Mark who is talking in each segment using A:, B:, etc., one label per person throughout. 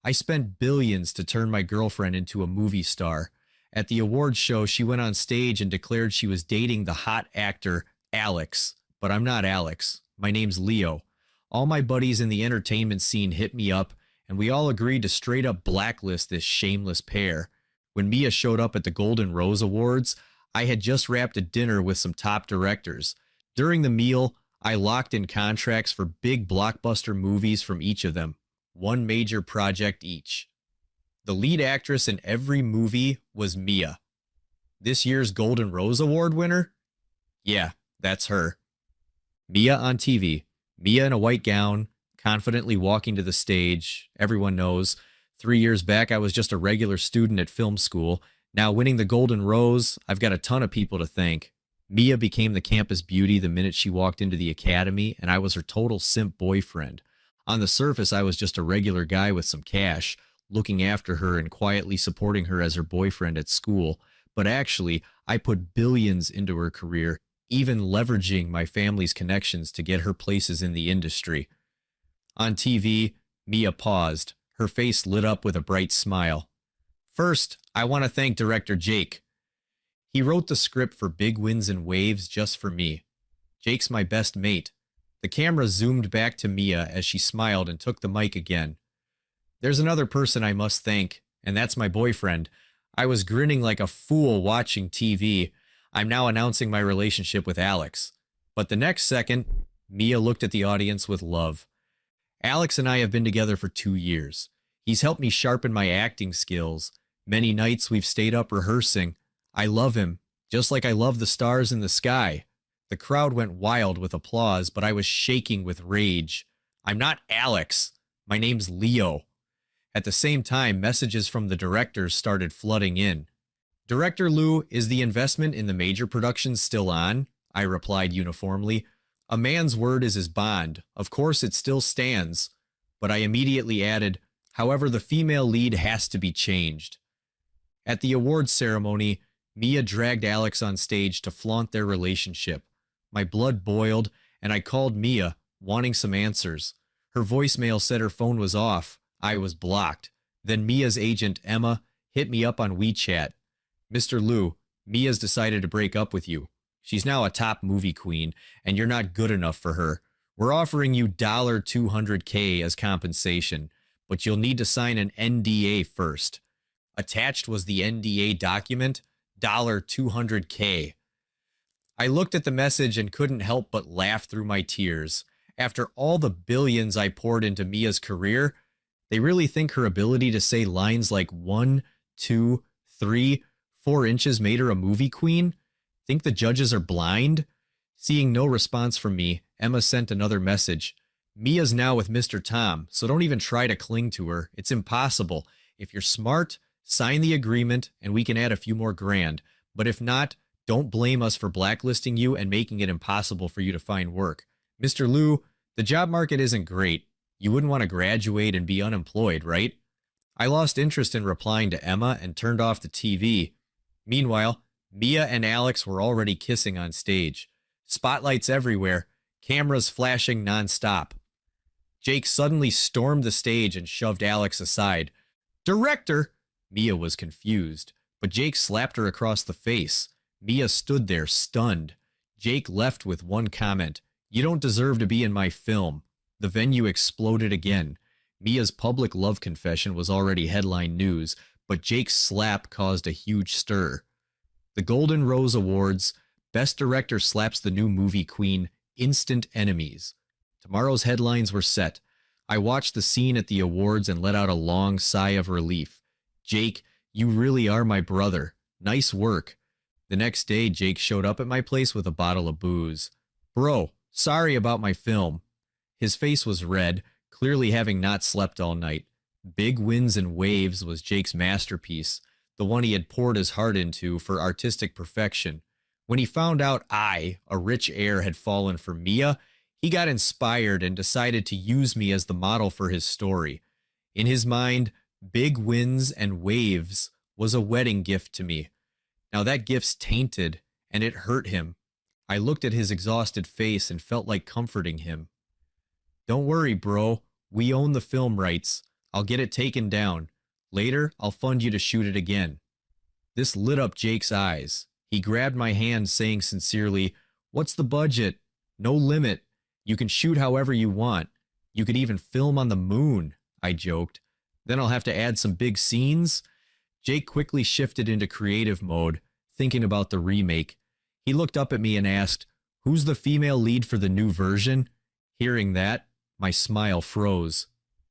A: I spent billions to turn my girlfriend into a movie star. At the awards show, she went on stage and declared she was dating the hot actor Alex. But I'm not Alex. My name's Leo. All my buddies in the entertainment scene hit me up, and we all agreed to straight up blacklist this shameless pair. When Mia showed up at the Golden Rose Awards, I had just wrapped a dinner with some top directors. During the meal, I locked in contracts for big blockbuster movies from each of them, one major project each. The lead actress in every movie was Mia. This year's Golden Rose Award winner? Yeah, that's her. Mia on TV. Mia in a white gown, confidently walking to the stage. Everyone knows. 3 years back, I was just a regular student at film school. Now, winning the Golden Rose, I've got a ton of people to thank. Mia became the campus beauty the minute she walked into the academy, and I was her total simp boyfriend. On the surface, I was just a regular guy with some cash, looking after her and quietly supporting her as her boyfriend at school. But actually, I put billions into her career, even leveraging my family's connections to get her places in the industry. On TV, Mia paused, her face lit up with a bright smile. First, I want to thank director Jake. He wrote the script for Big Winds and Waves just for me. Jake's my best mate. The camera zoomed back to Mia as she smiled and took the mic again. There's another person I must thank, and that's my boyfriend. I was grinning like a fool watching TV. I'm now announcing my relationship with Alex. But the next second, Mia looked at the audience with love. Alex and I have been together for 2 years. He's helped me sharpen my acting skills. Many nights we've stayed up rehearsing. I love him, just like I love the stars in the sky. The crowd went wild with applause, but I was shaking with rage. I'm not Alex. My name's Leo. At the same time, messages from the directors started flooding in. Director Lou, is the investment in the major productions still on? I replied uniformly. A man's word is his bond. Of course it still stands. But I immediately added, however, the female lead has to be changed. At the awards ceremony, Mia dragged Alex on stage to flaunt their relationship. My blood boiled, and I called Mia, wanting some answers. Her voicemail said her phone was off. I was blocked. Then Mia's agent, Emma, hit me up on WeChat. Mr. Lou, Mia's decided to break up with you. She's now a top movie queen, and you're not good enough for her. We're offering you $200K as compensation, but you'll need to sign an NDA first. Attached was the NDA document, $200K. I looked at the message and couldn't help but laugh through my tears. After all the billions I poured into Mia's career, they really think her ability to say lines like 1, 2, 3, 4 inches made her a movie queen? Think the judges are blind? Seeing no response from me, Emma sent another message. Mia's now with Mr. Tom, so don't even try to cling to her. It's impossible. If you're smart, sign the agreement and we can add a few more grand. But if not, don't blame us for blacklisting you and making it impossible for you to find work. Mr. Lou, the job market isn't great. You wouldn't want to graduate and be unemployed, right? I lost interest in replying to Emma and turned off the TV. Meanwhile, Mia and Alex were already kissing on stage. Spotlights everywhere, cameras flashing nonstop. Jake suddenly stormed the stage and shoved Alex aside. Director! Mia was confused, but Jake slapped her across the face. Mia stood there stunned. Jake left with one comment. You don't deserve to be in my film. The venue exploded again. Mia's public love confession was already headline news, but Jake's slap caused a huge stir. The Golden Rose Awards, Best Director slaps the new movie queen, instant enemies. Tomorrow's headlines were set. I watched the scene at the awards and let out a long sigh of relief. Jake, you really are my brother. Nice work. The next day, Jake showed up at my place with a bottle of booze. Bro, sorry about my film. His face was red, clearly having not slept all night. Big Winds and Waves was Jake's masterpiece, the one he had poured his heart into for artistic perfection. When he found out I, a rich heir, had fallen for Mia, he got inspired and decided to use me as the model for his story. In his mind, Big Winds and Waves was a wedding gift to me. Now that gift's tainted, and it hurt him. I looked at his exhausted face and felt like comforting him. Don't worry, bro. We own the film rights. I'll get it taken down. Later, I'll fund you to shoot it again. This lit up Jake's eyes. He grabbed my hand, saying sincerely, "What's the budget? No limit. You can shoot however you want. You could even film on the moon," I joked. "Then I'll have to add some big scenes." Jake quickly shifted into creative mode, thinking about the remake. He looked up at me and asked, "Who's the female lead for the new version?" Hearing that, my smile froze.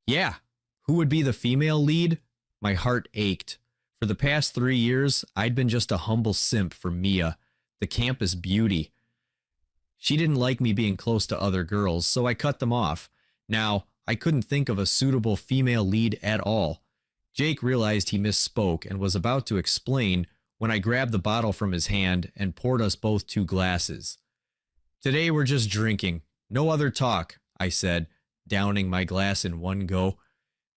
A: "Yeah, who would be the female lead?" My heart ached. For the past 3 years, I'd been just a humble simp for Mia, the campus beauty. She didn't like me being close to other girls, so I cut them off. Now, I couldn't think of a suitable female lead at all. Jake realized he misspoke and was about to explain when I grabbed the bottle from his hand and poured us both 2 glasses. "Today we're just drinking. No other talk," I said, downing my glass in one go.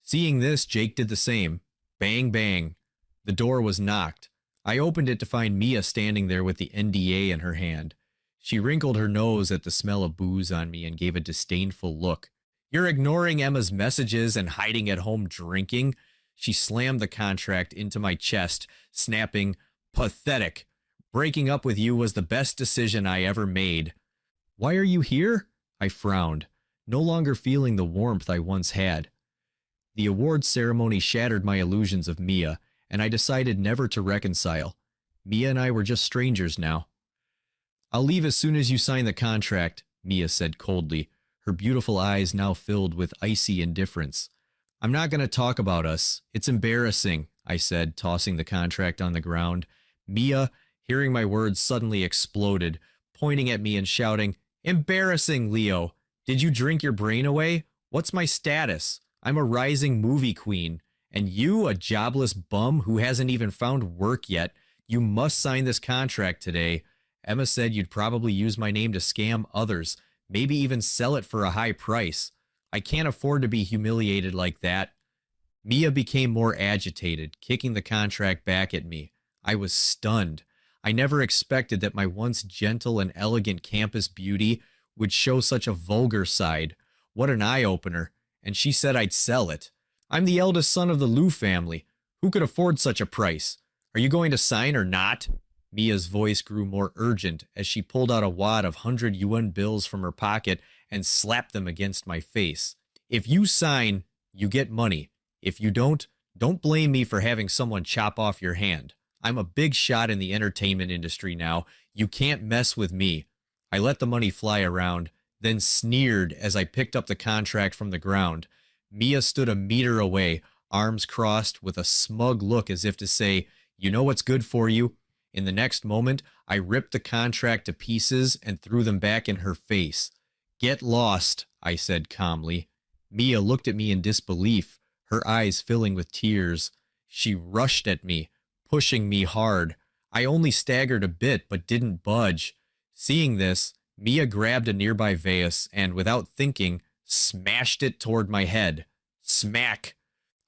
A: Seeing this, Jake did the same. Bang, bang. The door was knocked. I opened it to find Mia standing there with the NDA in her hand. She wrinkled her nose at the smell of booze on me and gave a disdainful look. "You're ignoring Emma's messages and hiding at home drinking?" She slammed the contract into my chest, snapping, "Pathetic. Breaking up with you was the best decision I ever made." "Why are you here?" I frowned, no longer feeling the warmth I once had. The awards ceremony shattered my illusions of Mia, and I decided never to reconcile. Mia and I were just strangers now. "I'll leave as soon as you sign the contract," Mia said coldly, her beautiful eyes now filled with icy indifference. "I'm not going to talk about us. It's embarrassing," I said, tossing the contract on the ground. Mia, hearing my words, suddenly exploded, pointing at me and shouting, "Embarrassing, Leo! Did you drink your brain away? What's my status? I'm a rising movie queen. And you, a jobless bum who hasn't even found work yet, you must sign this contract today. Emma said you'd probably use my name to scam others, maybe even sell it for a high price. I can't afford to be humiliated like that." Mia became more agitated, kicking the contract back at me. I was stunned. I never expected that my once gentle and elegant campus beauty would show such a vulgar side. What an eye-opener. And she said I'd sell it. I'm the eldest son of the Liu family. Who could afford such a price? Are you going to sign or not? Mia's voice grew more urgent as she pulled out a wad of 100 yuan bills from her pocket and slapped them against my face. "If you sign, you get money. If you don't blame me for having someone chop off your hand. I'm a big shot in the entertainment industry now. You can't mess with me." I let the money fly around, then sneered as I picked up the contract from the ground. Mia stood a meter away, arms crossed, with a smug look as if to say, "You know what's good for you?" In the next moment, I ripped the contract to pieces and threw them back in her face. "Get lost," I said calmly. Mia looked at me in disbelief, her eyes filling with tears. She rushed at me, pushing me hard. I only staggered a bit, but didn't budge. Seeing this, Mia grabbed a nearby vase and, without thinking, smashed it toward my head. Smack!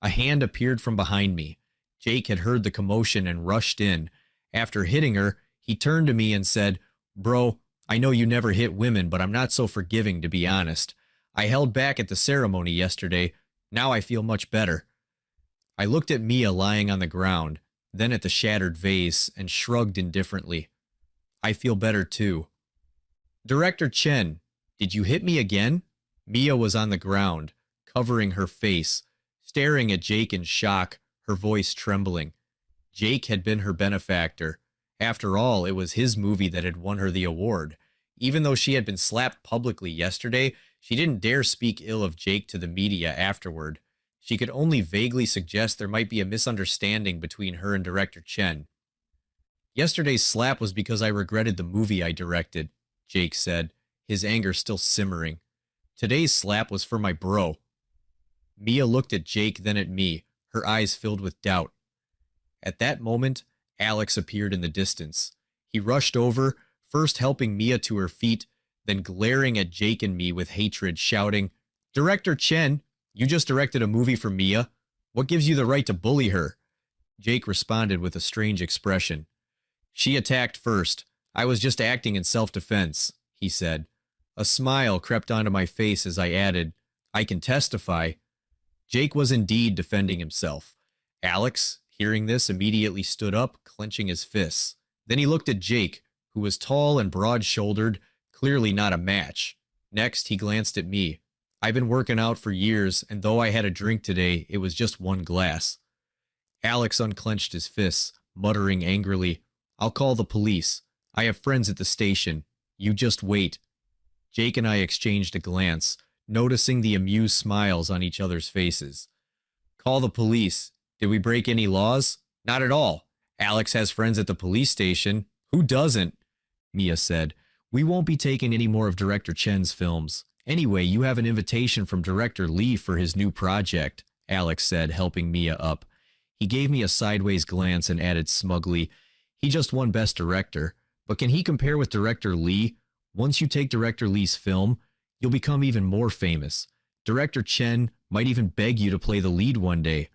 A: A hand appeared from behind me. Jake had heard the commotion and rushed in. After hitting her, he turned to me and said, "Bro, I know you never hit women, but I'm not so forgiving, to be honest. I held back at the ceremony yesterday. Now I feel much better." I looked at Mia lying on the ground, then at the shattered vase, and shrugged indifferently. "I feel better too." "Director Chen, did you hit me again?" Mia was on the ground, covering her face, staring at Jake in shock, her voice trembling. Jake had been her benefactor. After all, it was his movie that had won her the award. Even though she had been slapped publicly yesterday, she didn't dare speak ill of Jake to the media afterward. She could only vaguely suggest there might be a misunderstanding between her and Director Chen. "Yesterday's slap was because I regretted the movie I directed," Jake said, his anger still simmering. "Today's slap was for my bro." Mia looked at Jake, then at me, her eyes filled with doubt. At that moment, Alex appeared in the distance. He rushed over, first helping Mia to her feet, then glaring at Jake and me with hatred, shouting, "Director Chen, you just directed a movie for Mia. What gives you the right to bully her?" Jake responded with a strange expression. "She attacked first. I was just acting in self-defense," he said. A smile crept onto my face as I added, "I can testify." Jake was indeed defending himself. Alex, hearing this, immediately stood up, clenching his fists. Then he looked at Jake, who was tall and broad-shouldered, clearly not a match. Next, he glanced at me. I've been working out for years, and though I had a drink today, it was just one glass. Alex unclenched his fists, muttering angrily, I'll call the police. I have friends at the station. You just wait. Jake and I exchanged a glance, noticing the amused smiles on each other's faces. Call the police. Did we break any laws? Not at all. Alex has friends at the police station. Who doesn't? Mia said. We won't be taking any more of Director Chen's films. Anyway, you have an invitation from Director Lee for his new project, Alex said, helping Mia up. He gave me a sideways glance and added smugly, he just won Best Director, but can he compare with Director Lee? Once you take Director Lee's film, you'll become even more famous. Director Chen might even beg you to play the lead one day.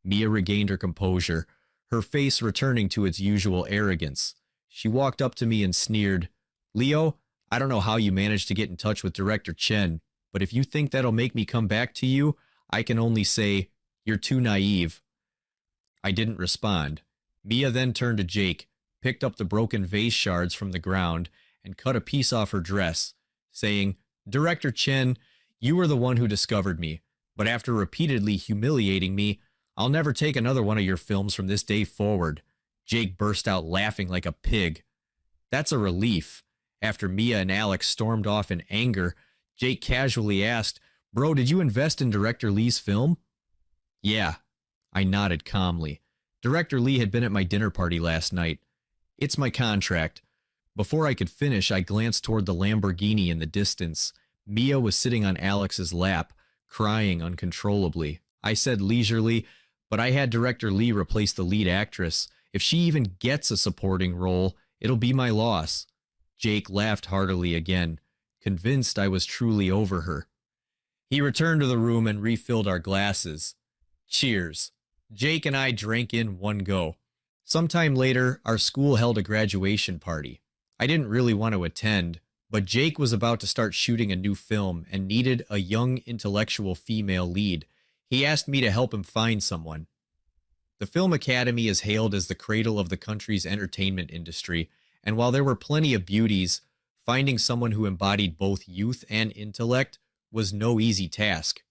A: Mia regained her composure, her face returning to its usual arrogance. She walked up to me and sneered, Leo, I don't know how you managed to get in touch with Director Chen, but if you think that'll make me come back to you, I can only say, you're too naive. I didn't respond. Mia then turned to Jake, picked up the broken vase shards from the ground, and cut a piece off her dress, saying, Director Chen, you were the one who discovered me, but after repeatedly humiliating me, I'll never take another one of your films from this day forward. Jake burst out laughing like a pig. That's a relief. After Mia and Alex stormed off in anger, Jake casually asked, Bro, did you invest in Director Lee's film? Yeah. I nodded calmly. Director Lee had been at my dinner party last night. It's my contract. Before I could finish, I glanced toward the Lamborghini in the distance. Mia was sitting on Alex's lap, crying uncontrollably. I said leisurely, but I had Director Lee replace the lead actress. If she even gets a supporting role, it'll be my loss. Jake laughed heartily again, convinced I was truly over her. He returned to the room and refilled our glasses. Cheers. Jake and I drank in one go. Sometime later, our school held a graduation party. I didn't really want to attend, but Jake was about to start shooting a new film and needed a young intellectual female lead. He asked me to help him find someone. The Film Academy is hailed as the cradle of the country's entertainment industry, and while there were plenty of beauties, finding someone who embodied both youth and intellect was no easy task.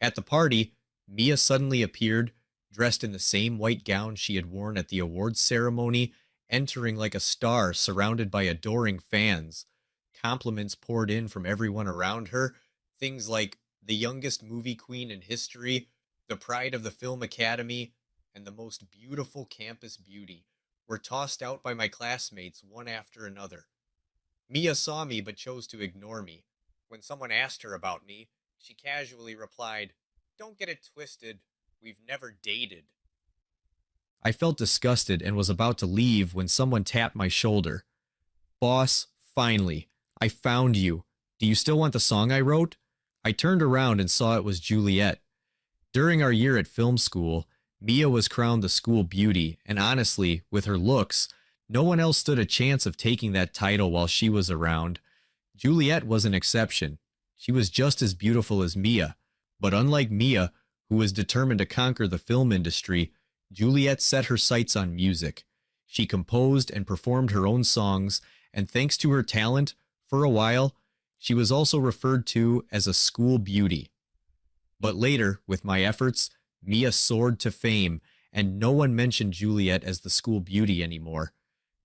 A: At the party, Mia suddenly appeared, dressed in the same white gown she had worn at the awards ceremony, entering like a star surrounded by adoring fans. Compliments poured in from everyone around her, things like the youngest movie queen in history, the pride of the Film Academy, and the most beautiful campus beauty were tossed out by my classmates one after another. Mia saw me but chose to ignore me. When someone asked her about me, she casually replied, Don't get it twisted. We've never dated. I felt disgusted and was about to leave when someone tapped my shoulder. Boss, finally. I found you. Do you still want the song I wrote? I turned around and saw it was Juliet. During our year at film school, Mia was crowned the school beauty, and honestly, with her looks, no one else stood a chance of taking that title while she was around. Juliet was an exception. She was just as beautiful as Mia, but unlike Mia, who was determined to conquer the film industry, Juliet set her sights on music. She composed and performed her own songs, and thanks to her talent, for a while, she was also referred to as a school beauty. But later, with my efforts, Mia soared to fame, and no one mentioned Juliet as the school beauty anymore.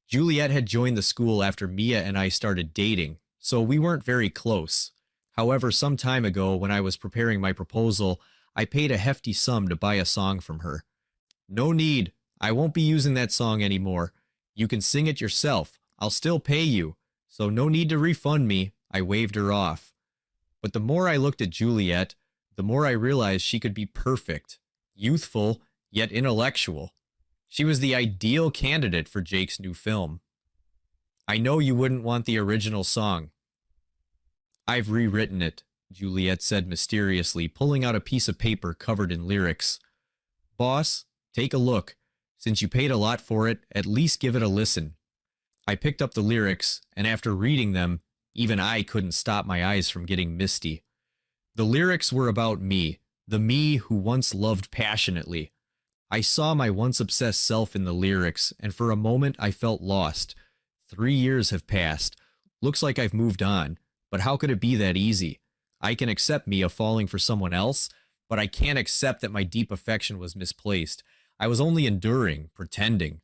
A: Juliet had joined the school after Mia and I started dating, so we weren't very close. However, some time ago, when I was preparing my proposal, I paid a hefty sum to buy a song from her. No need. I won't be using that song anymore. You can sing it yourself. I'll still pay you. So no need to refund me. I waved her off. But the more I looked at Juliet, the more I realized she could be perfect, youthful, yet intellectual. She was the ideal candidate for Jake's new film. I know you wouldn't want the original song. I've rewritten it, Juliet said mysteriously, pulling out a piece of paper covered in lyrics. Boss, take a look. Since you paid a lot for it, at least give it a listen. I picked up the lyrics, and after reading them, even I couldn't stop my eyes from getting misty. The lyrics were about me, The me who once loved passionately. I saw my once obsessed self in the lyrics, and for a moment I felt lost. 3 years have passed. Looks like I've moved on, but how could it be that easy? I can accept Mia falling for someone else, but I can't accept that my deep affection was misplaced. I was only enduring, pretending.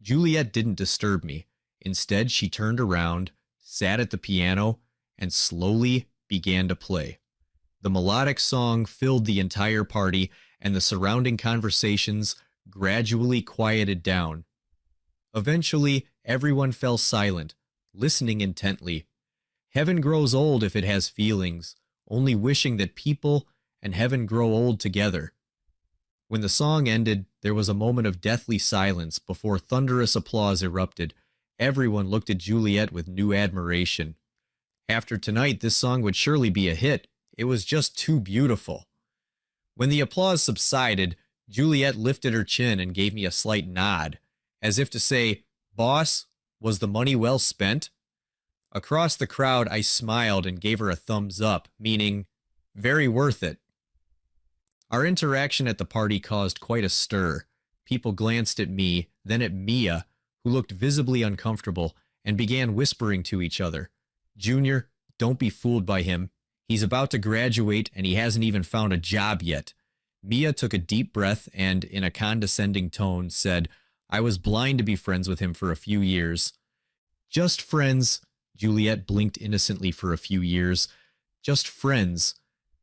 A: Juliet didn't disturb me. Instead, she turned around, sat at the piano, and slowly began to play. The melodic song filled the entire party, and the surrounding conversations gradually quieted down. Eventually, everyone fell silent, listening intently. Heaven grows old if it has feelings, only wishing that people and heaven grow old together. When the song ended, there was a moment of deathly silence before thunderous applause erupted. Everyone looked at Juliet with new admiration. After tonight, this song would surely be a hit. It was just too beautiful. When the applause subsided, Juliet lifted her chin and gave me a slight nod, as if to say, "Boss, was the money well spent?" Across the crowd, I smiled and gave her a thumbs up, meaning, very worth it. Our interaction at the party caused quite a stir. People glanced at me, then at Mia, who looked visibly uncomfortable, and began whispering to each other. "Junior, don't be fooled by him. He's about to graduate and he hasn't even found a job yet." Mia took a deep breath and, in a condescending tone, said, "I was blind to be friends with him for a few years." "Just friends." Juliet blinked innocently for a few years. "Just friends."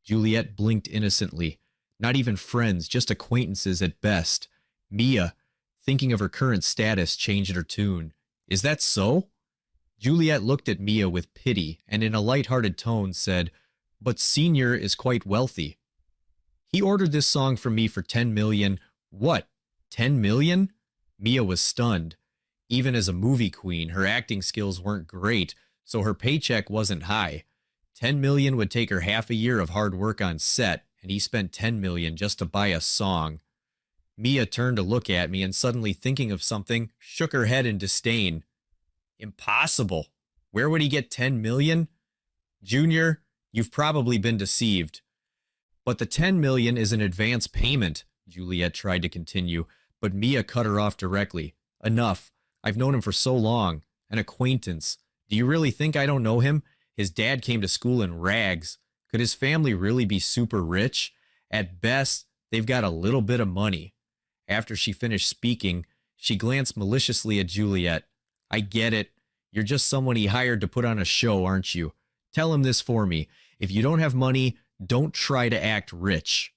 A: Juliet blinked innocently. "Not even friends, just acquaintances at best." Mia, thinking of her current status, changed her tune. "Is that so?" Juliet looked at Mia with pity and in a light-hearted tone said, "But Senior is quite wealthy." "He ordered this song from me for 10 million. What? 10 million? Mia was stunned. Even as a movie queen, her acting skills weren't great, so her paycheck wasn't high. 10 million would take her half a year of hard work on set, and he spent 10 million just to buy a song. Mia turned to look at me and, suddenly thinking of something, shook her head in disdain. "Impossible. Where would he get 10 million? Junior, you've probably been deceived." "But the 10 million is an advance payment," Juliet tried to continue, but Mia cut her off directly. "Enough. I've known him for so long. An acquaintance. Do you really think I don't know him? His dad came to school in rags. Could his family really be super rich? At best, they've got a little bit of money." After she finished speaking, she glanced maliciously at Juliet. "I get it. You're just someone he hired to put on a show, aren't you? Tell him this for me. If you don't have money, don't try to act rich."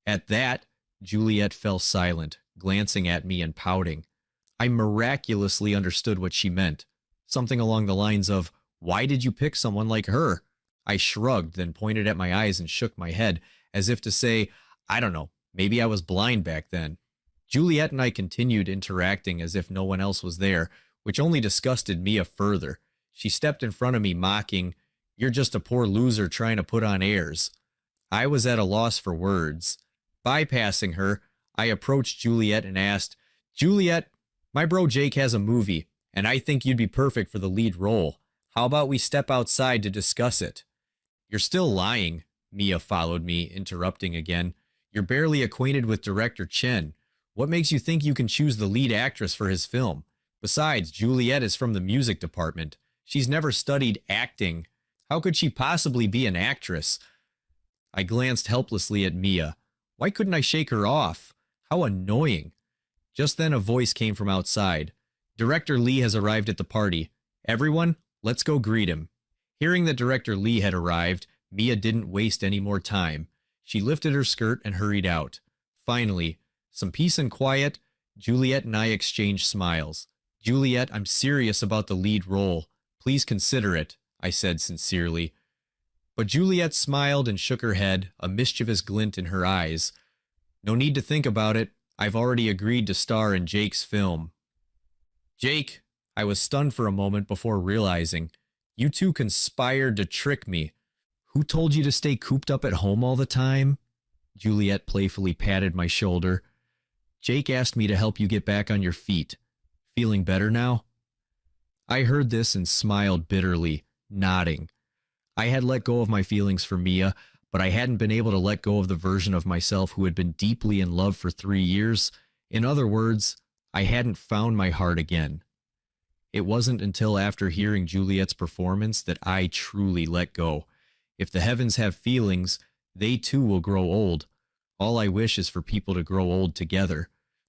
A: At that, Juliet fell silent, glancing at me and pouting. I miraculously understood what she meant. Something along the lines of, "Why did you pick someone like her?" I shrugged, then pointed at my eyes and shook my head, as if to say, "I don't know, maybe I was blind back then." Juliet and I continued interacting as if no one else was there, which only disgusted Mia further. She stepped in front of me, mocking, "You're just a poor loser trying to put on airs." I was at a loss for words. Bypassing her, I approached Juliet and asked, "Juliet, my bro Jake has a movie, and I think you'd be perfect for the lead role. How about we step outside to discuss it?" "You're still lying," Mia followed me, interrupting again. "You're barely acquainted with director Chen. What makes you think you can choose the lead actress for his film? Besides, Juliet is from the music department. She's never studied acting. How could she possibly be an actress?" I glanced helplessly at Mia. Why couldn't I shake her off? How annoying. Just then a voice came from outside. "Director Lee has arrived at the party. Everyone, let's go greet him." Hearing that Director Lee had arrived, Mia didn't waste any more time. She lifted her skirt and hurried out. Finally, some peace and quiet, Juliet and I exchanged smiles. "Juliet, I'm serious about the lead role. Please consider it," I said sincerely. But Juliet smiled and shook her head, a mischievous glint in her eyes. "No need to think about it. I've already agreed to star in Jake's film." "Jake," I was stunned for a moment before realizing, "you two conspired to trick me." "Who told you to stay cooped up at home all the time?" Juliet playfully patted my shoulder. "Jake asked me to help you get back on your feet. Feeling better now?" I heard this and smiled bitterly, nodding. I had let go of my feelings for Mia, but I hadn't been able to let go of the version of myself who had been deeply in love for 3 years. In other words, I hadn't found my heart again. It wasn't until after hearing Juliet's performance that I truly let go. If the heavens have feelings, they too will grow old. All I wish is for people to grow old together.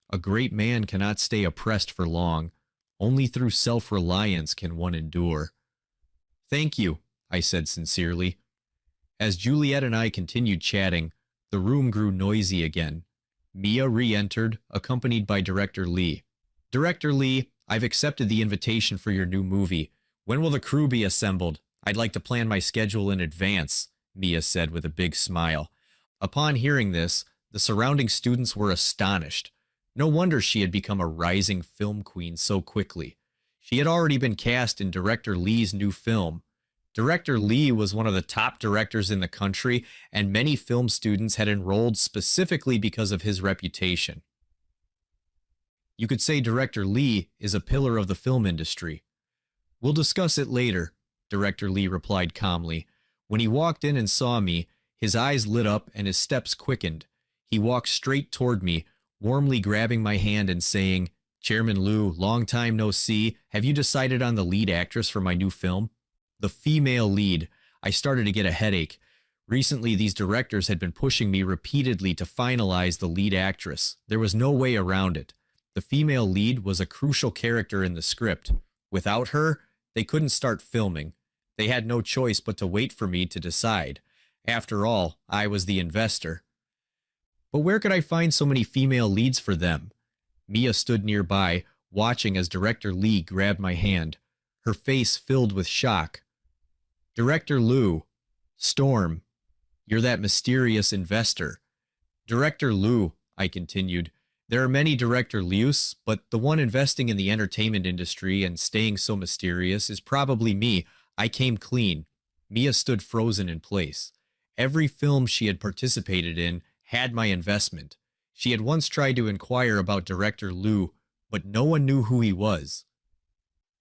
A: A great man cannot stay oppressed for long. Only through self-reliance can one endure. Thank you, I said sincerely. As Juliet and I continued chatting, the room grew noisy again. Mia re-entered, accompanied by Director Lee. Director Lee, I've accepted the invitation for your new movie. When will the crew be assembled? I'd like to plan my schedule in advance, Mia said with a big smile. Upon hearing this, the surrounding students were astonished. No wonder she had become a rising film queen so quickly. She had already been cast in Director Lee's new film. Director Lee was one of the top directors in the country, and many film students had enrolled specifically because of his reputation. You could say Director Lee is a pillar of the film industry. We'll discuss it later, Director Lee replied calmly. When he walked in and saw me, his eyes lit up and his steps quickened. He walked straight toward me, warmly grabbing my hand and saying, Chairman Liu, long time no see. Have you decided on the lead actress for my new film? The female lead. I started to get a headache. Recently, these directors had been pushing me repeatedly to finalize the lead actress. There was no way around it. The female lead was a crucial character in the script. Without her, they couldn't start filming. They had no choice but to wait for me to decide. After all, I was the investor. But where could I find so many female leads for them? Mia stood nearby, watching as Director Lee grabbed my hand. Her face filled with shock. Director Liu, Storm, you're that mysterious investor. Director Liu, I continued, there are many Director Lius, but the one investing in the entertainment industry and staying so mysterious is probably me. I came clean. Mia stood frozen in place. Every film she had participated in had my investment. She had once tried to inquire about Director Liu, but no one knew who he was.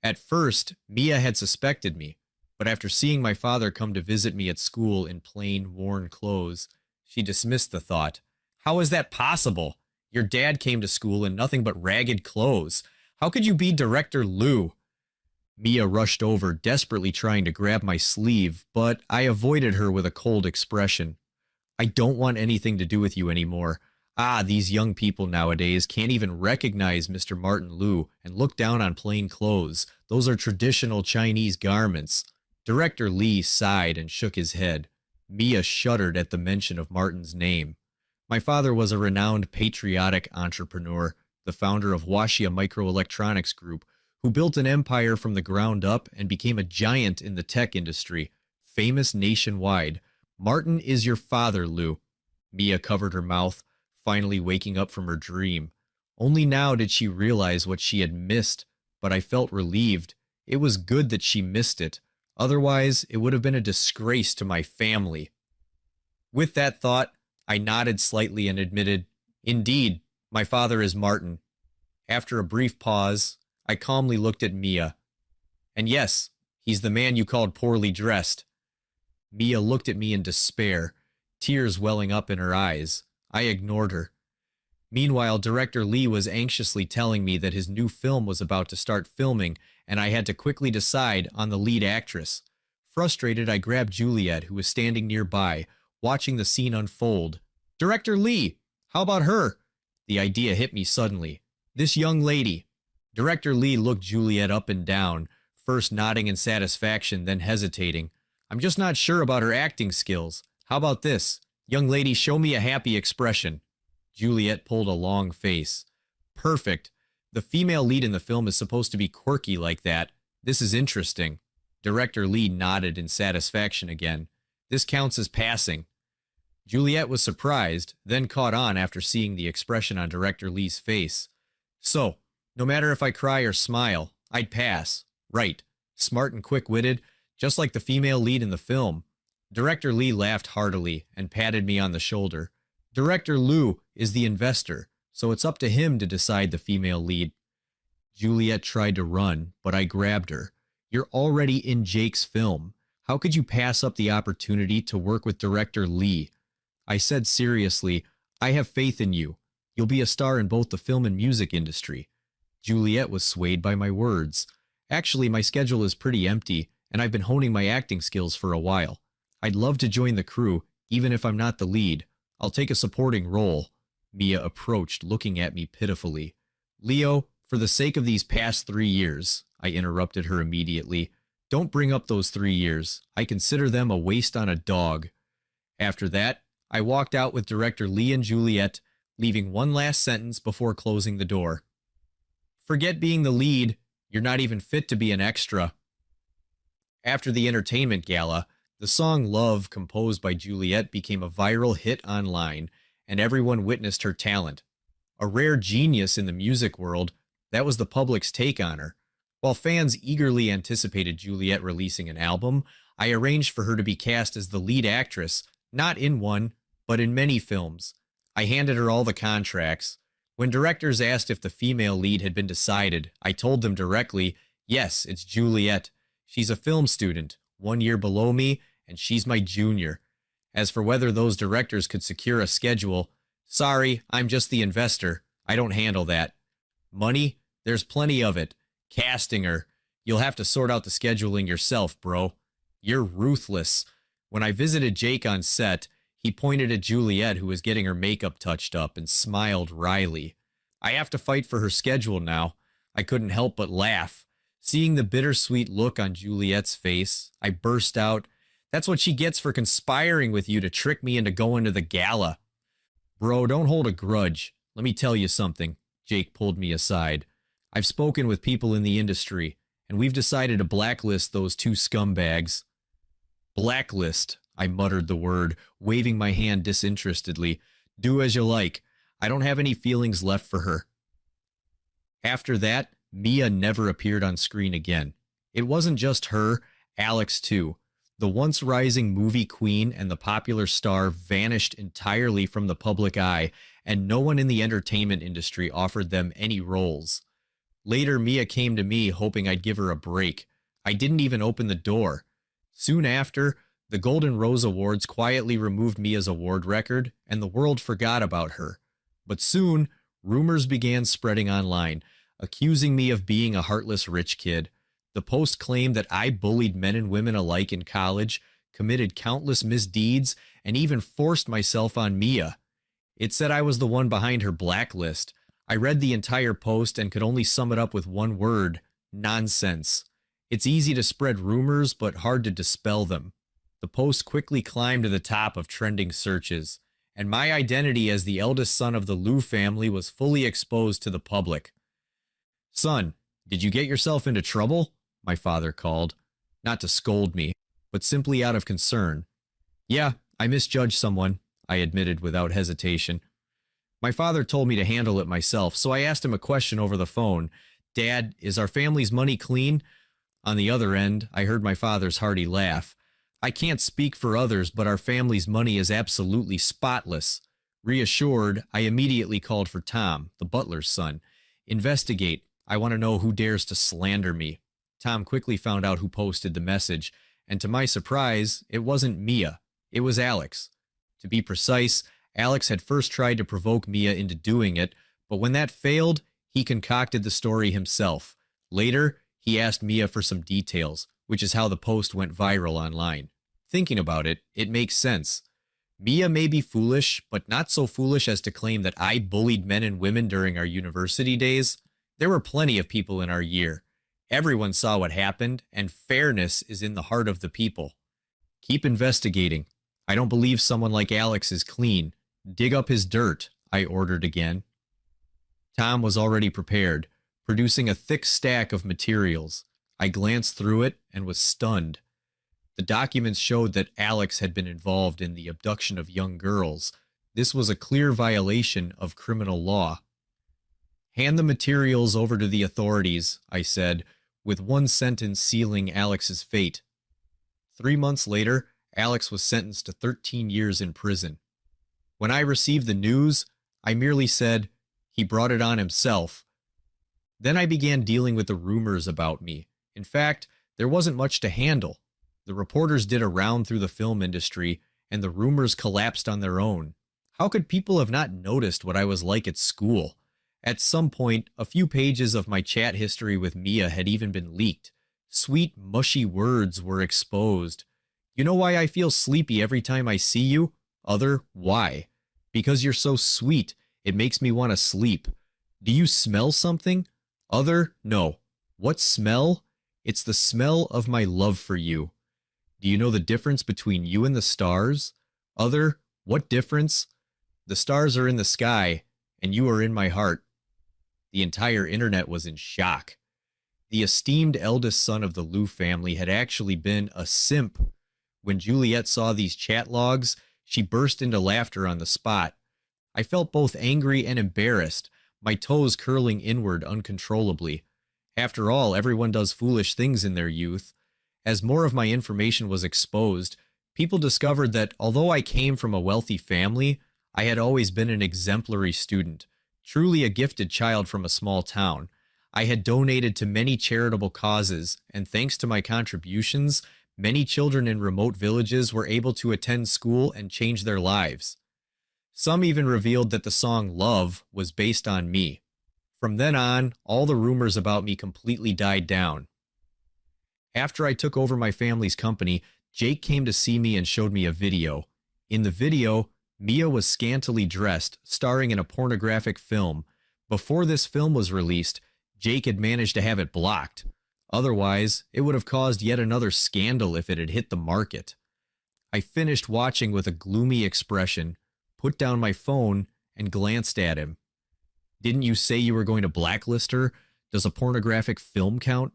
A: At first, Mia had suspected me, but after seeing my father come to visit me at school in plain, worn clothes, she dismissed the thought. How is that possible? Your dad came to school in nothing but ragged clothes. How could you be Director Liu? Mia rushed over, desperately trying to grab my sleeve, but I avoided her with a cold expression. I don't want anything to do with you anymore. These young people nowadays can't even recognize Mr. Martin Liu and look down on plain clothes. Those are traditional Chinese garments. Director Lee sighed and shook his head. Mia shuddered at the mention of Martin's name. My father was a renowned patriotic entrepreneur, the founder of Washia Microelectronics Group, who built an empire from the ground up and became a giant in the tech industry, famous nationwide. Martin is your father, Liu. Mia covered her mouth, finally waking up from her dream. Only now did she realize what she had missed, but I felt relieved. It was good that she missed it. Otherwise, it would have been a disgrace to my family. With that thought, I nodded slightly and admitted, Indeed, my father is Martin. After a brief pause, I calmly looked at Mia. And yes, he's the man you called poorly dressed. Mia looked at me in despair, tears welling up in her eyes. I ignored her. Meanwhile, Director Lee was anxiously telling me that his new film was about to start filming, and I had to quickly decide on the lead actress. Frustrated, I grabbed Juliet, who was standing nearby, watching the scene unfold. Director Lee, how about her? The idea hit me suddenly. This young lady. Director Lee looked Juliet up and down, first nodding in satisfaction, then hesitating. I'm just not sure about her acting skills. How about this? Young lady, show me a happy expression. Juliet pulled a long face. Perfect. The female lead in the film is supposed to be quirky like that. This is interesting. Director Lee nodded in satisfaction again. This counts as passing. Juliet was surprised, then caught on after seeing the expression on Director Lee's face. So, no matter if I cry or smile, I'd pass. Right. Smart and quick-witted, just like the female lead in the film. Director Lee laughed heartily and patted me on the shoulder. Director Liu is the investor, so it's up to him to decide the female lead. Juliet tried to run, but I grabbed her. You're already in Jake's film. How could you pass up the opportunity to work with director Lee? I said seriously, I have faith in you. You'll be a star in both the film and music industry. Juliet was swayed by my words. Actually, my schedule is pretty empty, and I've been honing my acting skills for a while. I'd love to join the crew, even if I'm not the lead. I'll take a supporting role. Mia approached, looking at me pitifully. Leo, for the sake of these past 3 years, I interrupted her immediately. Don't bring up those 3 years. I consider them a waste on a dog. After that, I walked out with director Lee and Juliet, leaving one last sentence before closing the door. Forget being the lead. You're not even fit to be an extra. After the entertainment gala, the song Love, composed by Juliet, became a viral hit online, and everyone witnessed her talent. A rare genius in the music world, that was the public's take on her. While fans eagerly anticipated Juliet releasing an album, I arranged for her to be cast as the lead actress, not in one, but in many films. I handed her all the contracts. When directors asked if the female lead had been decided, I told them directly, yes, it's Juliet. She's a film student, 1 year below me, and she's my junior. As for whether those directors could secure a schedule, sorry, I'm just the investor. I don't handle that. Money? There's plenty of it. Casting her. You'll have to sort out the scheduling yourself, bro. You're ruthless. When I visited Jake on set, he pointed at Juliet, who was getting her makeup touched up, and smiled wryly. I have to fight for her schedule now. I couldn't help but laugh. Seeing the bittersweet look on Juliet's face, I burst out, that's what she gets for conspiring with you to trick me into going to the gala. Bro, don't hold a grudge. Let me tell you something. Jake pulled me aside. I've spoken with people in the industry, and we've decided to blacklist those two scumbags. Blacklist, I muttered the word, waving my hand disinterestedly. Do as you like. I don't have any feelings left for her. After that, Mia never appeared on screen again. It wasn't just her, Alex too. The once rising movie queen and the popular star vanished entirely from the public eye, and no one in the entertainment industry offered them any roles. Later, Mia came to me hoping I'd give her a break. I didn't even open the door. Soon after, the Golden Rose Awards quietly removed Mia's award record, and the world forgot about her. But soon, rumors began spreading online, accusing me of being a heartless rich kid. The Post claimed that I bullied men and women alike in college, committed countless misdeeds, and even forced myself on Mia. It said I was the one behind her blacklist. I read the entire post and could only sum it up with one word: nonsense. It's easy to spread rumors, but hard to dispel them. The post quickly climbed to the top of trending searches, and my identity as the eldest son of the Liu family was fully exposed to the public. Son, did you get yourself into trouble? My father called, not to scold me, but simply out of concern. Yeah, I misjudged someone, I admitted without hesitation. My father told me to handle it myself, so I asked him a question over the phone. Dad, is our family's money clean? On the other end, I heard my father's hearty laugh. I can't speak for others, but our family's money is absolutely spotless. Reassured, I immediately called for Tom, the butler's son. Investigate. I want to know who dares to slander me. Tom quickly found out who posted the message, and to my surprise, it wasn't Mia. It was Alex. To be precise, Alex had first tried to provoke Mia into doing it, but when that failed, he concocted the story himself. Later, he asked Mia for some details, which is how the post went viral online. Thinking about it, it makes sense. Mia may be foolish, but not so foolish as to claim that I bullied men and women during our university days. There were plenty of people in our year. Everyone saw what happened, and fairness is in the heart of the people. Keep investigating. I don't believe someone like Alex is clean. Dig up his dirt, I ordered again. Tom was already prepared, producing a thick stack of materials. I glanced through it and was stunned. The documents showed that Alex had been involved in the abduction of young girls. This was a clear violation of criminal law. Hand the materials over to the authorities, I said, with one sentence sealing Alex's fate. 3 months later, Alex was sentenced to 13 years in prison. When I received the news, I merely said, he brought it on himself. Then I began dealing with the rumors about me. In fact, there wasn't much to handle. The reporters did a round through the film industry, and the rumors collapsed on their own. How could people have not noticed what I was like at school? At some point, a few pages of my chat history with Mia had even been leaked. Sweet, mushy words were exposed. You know why I feel sleepy every time I see you? Other, why? Because you're so sweet, it makes me want to sleep. Do you smell something? Other, no. What smell? It's the smell of my love for you. Do you know the difference between you and the stars? Other, what difference? The stars are in the sky, and you are in my heart. The entire internet was in shock. The esteemed eldest son of the Liu family had actually been a simp. When Juliet saw these chat logs, she burst into laughter on the spot. I felt both angry and embarrassed, my toes curling inward uncontrollably. After all, everyone does foolish things in their youth. As more of my information was exposed, people discovered that although I came from a wealthy family, I had always been an exemplary student, truly a gifted child from a small town. I had donated to many charitable causes, and thanks to my contributions, many children in remote villages were able to attend school and change their lives. Some even revealed that the song Love was based on me. From then on, all the rumors about me completely died down. After I took over my family's company, Jake came to see me and showed me a video. In the video, Mia was scantily dressed, starring in a pornographic film. Before this film was released, Jake had managed to have it blocked. Otherwise, it would have caused yet another scandal if it had hit the market. I finished watching with a gloomy expression, put down my phone, and glanced at him. Didn't you say you were going to blacklist her? Does a pornographic film count?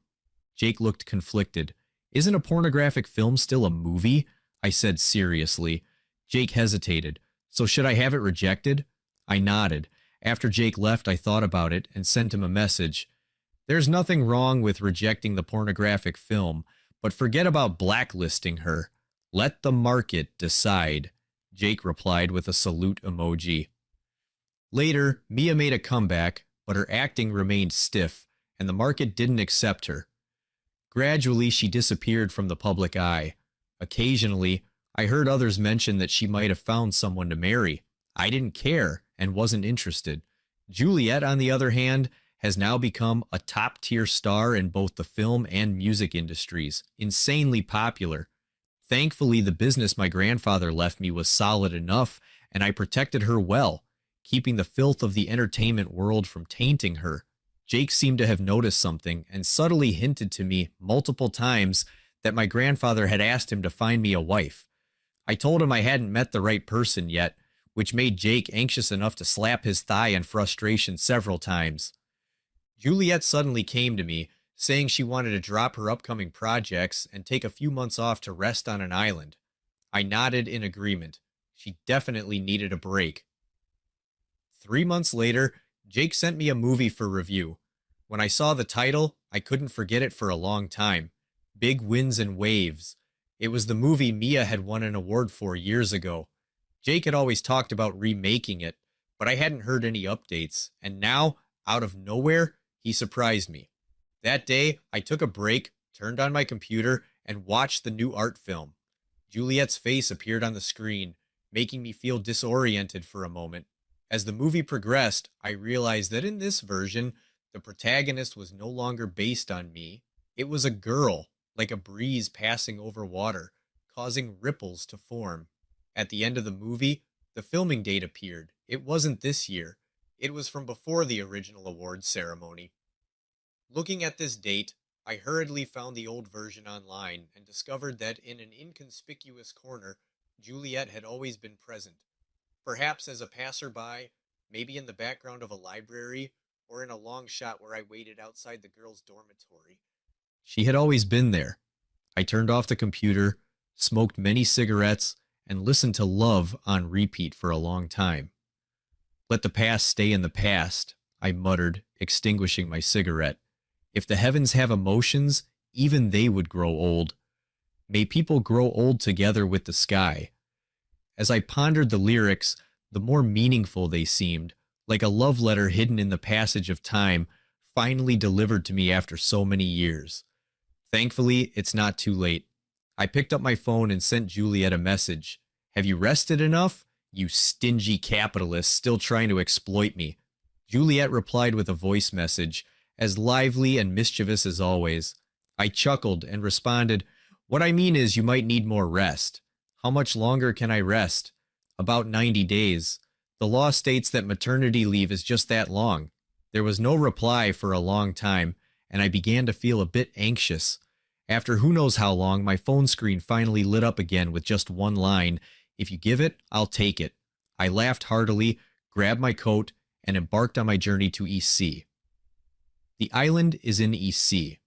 A: Jake looked conflicted. Isn't a pornographic film still a movie? I said seriously. Jake hesitated. So should I have it rejected? I nodded. After Jake left, I thought about it and sent him a message. There's nothing wrong with rejecting the pornographic film, but forget about blacklisting her. Let the market decide. Jake replied with a salute emoji. Later, Mia made a comeback, but her acting remained stiff, and the market didn't accept her. Gradually, she disappeared from the public eye. Occasionally, I heard others mention that she might have found someone to marry. I didn't care and wasn't interested. Juliet, on the other hand, has now become a top-tier star in both the film and music industries, insanely popular. Thankfully, the business my grandfather left me was solid enough, and I protected her well, keeping the filth of the entertainment world from tainting her. Jake seemed to have noticed something and subtly hinted to me multiple times that my grandfather had asked him to find me a wife. I told him I hadn't met the right person yet, which made Jake anxious enough to slap his thigh in frustration several times. Juliet suddenly came to me, saying she wanted to drop her upcoming projects and take a few months off to rest on an island. I nodded in agreement. She definitely needed a break. 3 months later, Jake sent me a movie for review. When I saw the title, I couldn't forget it for a long time. Big Winds and Waves. It was the movie Mia had won an award for years ago. Jake had always talked about remaking it, but I hadn't heard any updates, and now, out of nowhere, he surprised me. That day, I took a break, turned on my computer, and watched the new art film. Juliet's face appeared on the screen, making me feel disoriented for a moment. As the movie progressed, I realized that in this version, the protagonist was no longer based on me. It was a girl, like a breeze passing over water, causing ripples to form. At the end of the movie, the filming date appeared. It wasn't this year. It was from before the original awards ceremony. Looking at this date, I hurriedly found the old version online and discovered that in an inconspicuous corner, Juliet had always been present. Perhaps as a passerby, maybe in the background of a library, or in a long shot where I waited outside the girls' dormitory. She had always been there. I turned off the computer, smoked many cigarettes, and listened to Love on repeat for a long time. Let the past stay in the past, I muttered, extinguishing my cigarette. If the heavens have emotions, even they would grow old. May people grow old together with the sky. As I pondered the lyrics, the more meaningful they seemed, like a love letter hidden in the passage of time, finally delivered to me after so many years. Thankfully, it's not too late. I picked up my phone and sent Juliet a message. Have you rested enough? You stingy capitalist still trying to exploit me. Juliet replied with a voice message, as lively and mischievous as always. I chuckled and responded, what I mean is you might need more rest. How much longer can I rest? About 90 days. The law states that maternity leave is just that long. There was no reply for a long time, and I began to feel a bit anxious. After who knows how long, my phone screen finally lit up again with just one line, if you give it, I'll take it. I laughed heartily, grabbed my coat, and embarked on my journey to East Sea. The island is in East Sea.